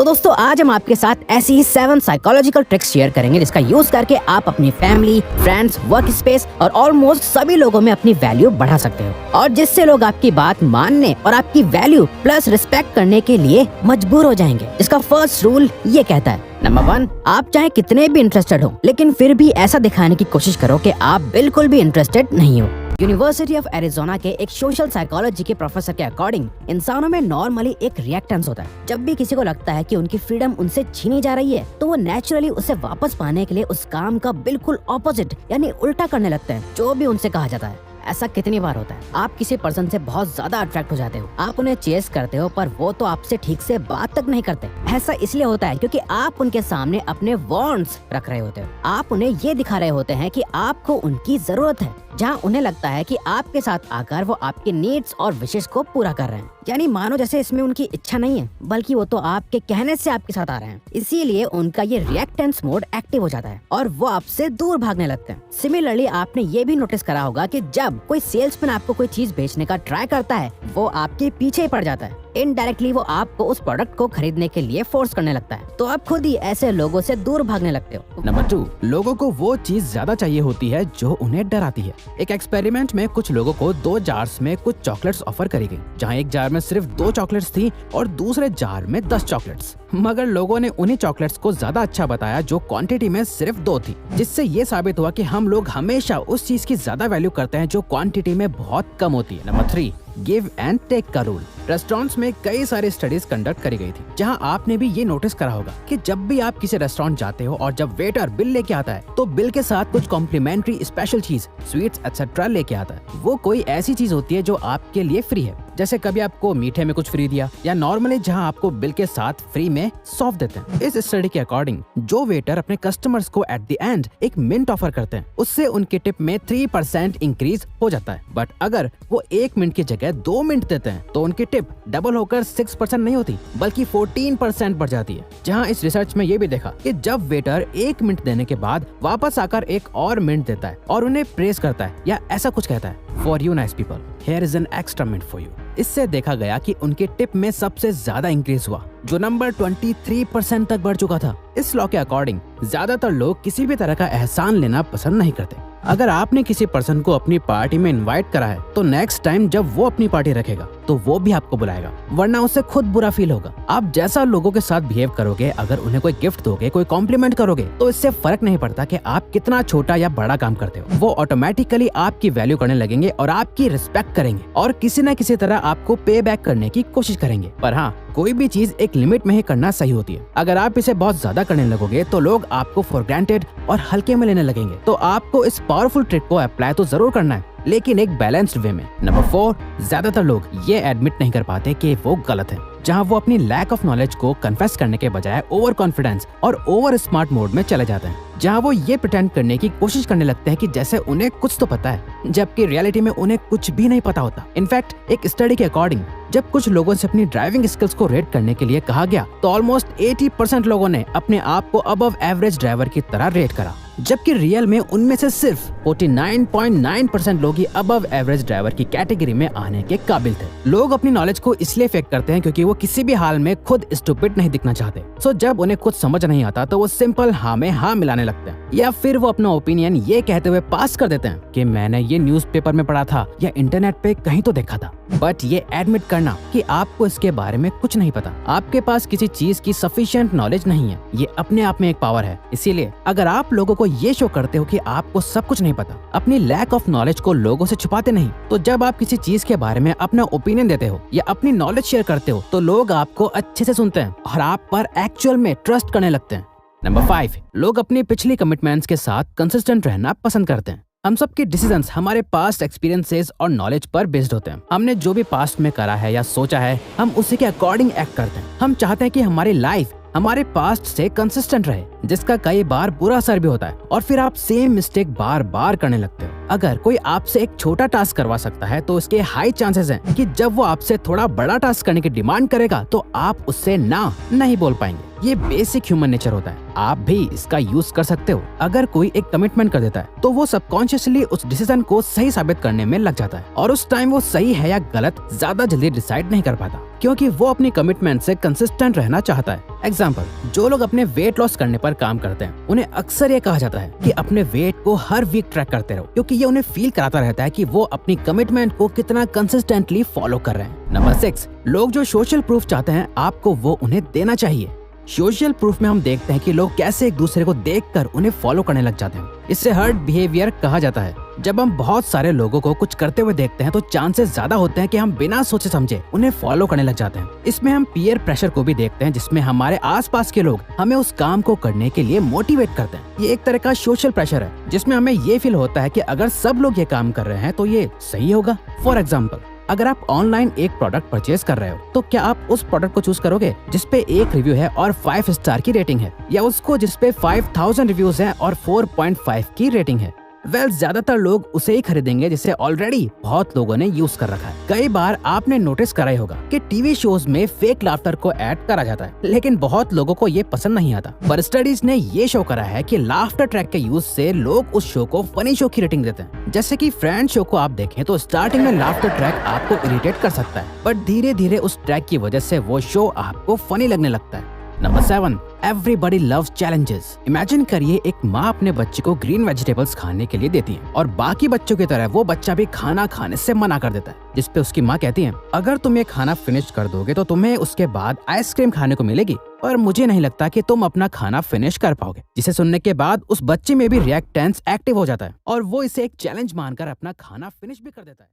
तो दोस्तों आज हम आपके साथ ऐसी ही 7 साइकोलॉजिकल ट्रिक्स शेयर करेंगे जिसका यूज करके आप अपनी फैमिली, फ्रेंड्स, वर्क स्पेस और ऑलमोस्ट सभी लोगों में अपनी वैल्यू बढ़ा सकते हो और जिससे लोग आपकी बात मानने और आपकी वैल्यू प्लस रिस्पेक्ट करने के लिए मजबूर हो जाएंगे। इसका फर्स्ट रूल ये कहता है, नंबर 1, आप चाहे कितने भी इंटरेस्टेड हो लेकिन फिर भी ऐसा दिखाने की कोशिश करो कि आप बिल्कुल भी इंटरेस्टेड नहीं हो। यूनिवर्सिटी ऑफ एरिजोना के एक सोशल साइकोलॉजी के प्रोफेसर के अकॉर्डिंग इंसानों में नॉर्मली एक रिएक्टेंस होता है। जब भी किसी को लगता है कि उनकी फ्रीडम उनसे छीनी जा रही है तो वो नेचुरली उसे वापस पाने के लिए उस काम का बिल्कुल ऑपोजिट यानी उल्टा करने लगते हैं जो भी उनसे कहा जाता है। ऐसा कितनी बार होता है, आप किसी पर्सन से बहुत ज्यादा अट्रैक्ट हो जाते हो, आप उन्हें चेस करते हो पर वो तो आपसे ठीक से बात तक नहीं करते। ऐसा इसलिए होता है क्योंकि आप उनके सामने अपने वांट्स रख रहे होते हो। आप उन्हें ये दिखा रहे होते हैं कि आपको उनकी जरूरत है, जहां उन्हें लगता है कि आपके साथ आकर वो आपके नीड्स और विशेष को पूरा कर रहे हैं। यानी मानो जैसे इसमें उनकी इच्छा नहीं है बल्कि वो तो आपके कहने से आपके साथ आ रहे हैं। इसीलिए उनका ये रिएक्टेंस मोड एक्टिव हो जाता है और वो आपसे दूर भागने लगते हैं। सिमिलरली आपने ये भी नोटिस करा होगा कि जब कोई सेल्समैन आपको कोई चीज बेचने का ट्राई करता है वो आपके पीछे ही पड़ जाता है। इनडायरेक्टली वो आपको उस प्रोडक्ट को खरीदने के लिए फोर्स करने लगता है, तो आप खुद ही ऐसे लोगों से दूर भागने लगते हो। नंबर 2, लोगों को वो चीज ज्यादा चाहिए होती है जो उन्हें डराती है। एक एक्सपेरिमेंट में कुछ लोगों को 2 जार्स में कुछ चॉकलेट्स ऑफर करी गई, जहाँ एक जार में सिर्फ 2 चॉकलेट्स थी और दूसरे जार में 10 चॉकलेट्स। मगर लोगों ने उन्हीं चॉकलेट्स को ज्यादा अच्छा बताया जो क्वांटिटी में सिर्फ 2 थी, जिससे ये साबित हुआ कि हम लोग हमेशा उस चीज की ज्यादा वैल्यू करते हैं जो क्वांटिटी में बहुत कम होती है। नंबर 3, गिव एंड टेक का रूल। रेस्टोरेंट्स में कई सारी स्टडीज कंडक्ट करी गई थी, जहां आपने भी ये नोटिस करा होगा कि जब भी आप किसी रेस्टोरेंट जाते हो और जब वेटर बिल लेके आता है तो बिल के साथ कुछ कॉम्प्लीमेंट्री स्पेशल चीज, स्वीट्स एक्सेट्रा लेके आता है। वो कोई ऐसी चीज होती है जो आपके लिए फ्री है, जैसे कभी आपको मीठे में कुछ फ्री दिया या नॉर्मली जहां आपको बिल के साथ फ्री में सॉफ्ट देते हैं। इस स्टडी के अकॉर्डिंग जो वेटर अपने कस्टमर्स को एट द एंड एक मिंट ऑफर करते हैं उससे उनके टिप में 3% इंक्रीज हो जाता है। बट अगर वो 1 मिनट की जगह 2 मिनट देते हैं तो उनकी टिप डबल होकर 6% नहीं होती बल्कि 14% बढ़ जाती है। जहां इस रिसर्च में ये भी देखा कि जब वेटर 1 मिनट देने के बाद वापस आकर एक और मिनट देता है और उन्हें प्रेस करता है या ऐसा कुछ कहता है, for you nice people, here is an extra minute for you, इससे देखा गया कि उनके टिप में सबसे ज्यादा इंक्रीज हुआ जो नंबर 23% तक बढ़ चुका था। इस लॉ के अकॉर्डिंग ज्यादातर लोग किसी भी तरह का एहसान लेना पसंद नहीं करते। अगर आपने किसी पर्सन को अपनी पार्टी में इनवाइट करा है तो नेक्स्ट टाइम जब वो अपनी पार्टी रखेगा तो वो भी आपको बुलाएगा, वरना उसे खुद बुरा फील होगा। आप जैसा लोगों के साथ बिहेव करोगे, अगर उन्हें कोई गिफ्ट दोगे, कोई कॉम्प्लीमेंट करोगे तो इससे फर्क नहीं पड़ता कि आप कितना छोटा या बड़ा काम करते हो, वो ऑटोमेटिकली आपकी वैल्यू करने लगेंगे और आपकी रिस्पेक्ट करेंगे और किसी न किसी तरह आपको पे बैक करने की कोशिश करेंगे। पर हाँ, कोई भी चीज एक लिमिट में ही करना सही होती है। अगर आप इसे बहुत ज्यादा करने लगोगे तो लोग आपको फॉर ग्रांटेड और हल्के में लेने लगेंगे। तो आपको इस पावरफुल ट्रिक को अप्लाई तो जरूर करना है, लेकिन एक बैलेंस्ड वे में। नंबर 4, ज्यादातर लोग ये एडमिट नहीं कर पाते कि वो गलत है, जहां वो अपनी लैक ऑफ नॉलेज को कन्फेस करने के बजाय ओवर कॉन्फिडेंस और ओवर स्मार्ट मोड में चले जाते हैं, जहां वो ये प्रिटेंड करने की कोशिश करने लगते हैं कि जैसे उन्हें कुछ तो पता है, जबकि रियलिटी में उन्हें कुछ भी नहीं पता होता। इनफैक्ट एक स्टडी के अकॉर्डिंग जब कुछ लोगों से अपनी ड्राइविंग स्किल्स को रेट करने के लिए कहा गया तो ऑलमोस्ट 80% लोगों ने अपने आप को अबव एवरेज ड्राइवर की तरह रेट करा, जबकि रियल में उनमें से सिर्फ 49.9% लोग ही अबव एवरेज ड्राइवर की कैटेगरी में आने के काबिल थे। लोग अपनी नॉलेज को इसलिए फेक करते हैं क्योंकि वो किसी भी हाल में खुद स्टूपिड नहीं दिखना चाहते। सो जब उन्हें कुछ समझ नहीं आता तो वो सिंपल हाँ में हाँ मिलाने लगते हैं, या फिर वो अपना ओपिनियन ये कहते हुए पास कर देते हैं कि मैंने ये न्यूज़पेपर में पढ़ा था या इंटरनेट पे कहीं तो देखा था। बट ये एडमिट करना कि आपको इसके बारे में कुछ नहीं पता, आपके पास किसी चीज की सफिशिएंट नॉलेज नहीं है, ये अपने आप में एक पावर है। इसीलिए अगर आप लोगों को ये शो करते हो कि आपको सब कुछ नहीं पता, अपनी लैक ऑफ नॉलेज को लोगों से छुपाते नहीं, तो जब आप किसी चीज के बारे में अपना ओपिनियन देते हो या अपनी नॉलेज शेयर करते हो तो लोग आपको अच्छे से सुनते हैं और आप पर एक्चुअल में ट्रस्ट करने लगते हैं। नंबर 5, लोग अपनी पिछली कमिटमेंट्स के साथ कंसिस्टेंट रहना पसंद करते हैं। हम सब के डिसीजंस हमारे पास्ट एक्सपीरियंसेस और नॉलेज पर बेस्ड होते हैं। हमने जो भी पास्ट में करा है या सोचा है, हम उसी के अकॉर्डिंग एक्ट करते हैं। हम चाहते हैं कि हमारी लाइफ हमारे पास्ट से कंसिस्टेंट रहे, जिसका कई बार बुरा असर भी होता है और फिर आप सेम मिस्टेक बार बार करने लगते हो। अगर कोई आपसे एक छोटा टास्क करवा सकता है तो इसके हाई चांसेस हैं कि जब वो आपसे थोड़ा बड़ा टास्क करने की डिमांड करेगा तो आप उससे ना नहीं बोल पाएंगे। ये बेसिक ह्यूमन नेचर होता है। आप भी इसका यूज कर सकते हो। अगर कोई एक कमिटमेंट कर देता है तो वो सबकॉन्शियसली उस डिसीजन को सही साबित करने में लग जाता है और उस टाइम वो सही है या गलत ज्यादा जल्दी डिसाइड नहीं कर पाता, क्योंकि वो अपनी कमिटमेंट से कंसिस्टेंट रहना चाहता है। एग्जाम्पल, जो लोग अपने वेट लॉस करने पर काम करते हैं उन्हें अक्सर ये कहा जाता है कि अपने वेट को हर वीक ट्रैक करते रहो, क्योंकि ये उन्हें फील कराता रहता है कि वो अपनी कमिटमेंट को कितना कंसिस्टेंटली फॉलो कर रहे हैं। नंबर 6, लोग जो सोशल प्रूफ चाहते हैं आपको वो उन्हें देना चाहिए। सोशल प्रूफ में हम देखते हैं कि लोग कैसे एक दूसरे को देखकर उन्हें फॉलो करने लग जाते हैं। इससे हर्ड बिहेवियर कहा जाता है। जब हम बहुत सारे लोगों को कुछ करते हुए देखते हैं तो चांसेस ज्यादा होते हैं कि हम बिना सोचे समझे उन्हें फॉलो करने लग जाते हैं। इसमें हम पीयर प्रेशर को भी देखते हैं, जिसमें हमारे आसपास के लोग हमें उस काम को करने के लिए मोटिवेट करते हैं। ये एक तरह का सोशल प्रेशर है जिसमें हमें ये फील होता है कि अगर सब लोग ये काम कर रहे हैं तो ये सही होगा। फॉर एग्जाम्पल, अगर आप ऑनलाइन एक प्रोडक्ट परचेज कर रहे हो तो क्या आप उस प्रोडक्ट को चूज करोगे जिसपे एक रिव्यू है और 5 स्टार की रेटिंग है, या उसको जिसपे 5000 रिव्यूज हैं और 4.5 की रेटिंग है? ज्यादातर लोग उसे ही खरीदेंगे जिसे ऑलरेडी बहुत लोगों ने यूज कर रखा है। कई बार आपने नोटिस करा ही होगा कि टीवी शोज में फेक लाफ्टर को ऐड करा जाता है, लेकिन बहुत लोगों को ये पसंद नहीं आता। पर स्टडीज ने ये शो करा है कि लाफ्टर ट्रैक के यूज से लोग उस शो को फनी शो की रेटिंग देते हैं। जैसे कि फ्रेंड्स शो को आप देखें तो स्टार्टिंग में लाफ्टर ट्रैक आपको इरिटेट कर सकता है, बट धीरे धीरे उस ट्रैक की वजह से वो शो आपको फनी लगने लगता है। Number 7, everybody loves challenges. Imagine करिए एक माँ अपने बच्चे को ग्रीन वेजिटेबल्स खाने के लिए देती है और बाकी बच्चों की तरह वो बच्चा भी खाना खाने से मना कर देता है, जिसपे उसकी माँ कहती है अगर तुम ये खाना फिनिश कर दोगे तो तुम्हें उसके बाद आइसक्रीम खाने को मिलेगी, पर मुझे नहीं लगता कि तुम अपना खाना फिनिश कर पाओगे। जिसे सुनने के बाद उस बच्चे में भी रिएक्टेंस एक्टिव हो जाता है और वो इसे एक चैलेंज मानकर अपना खाना फिनिश भी कर देता है।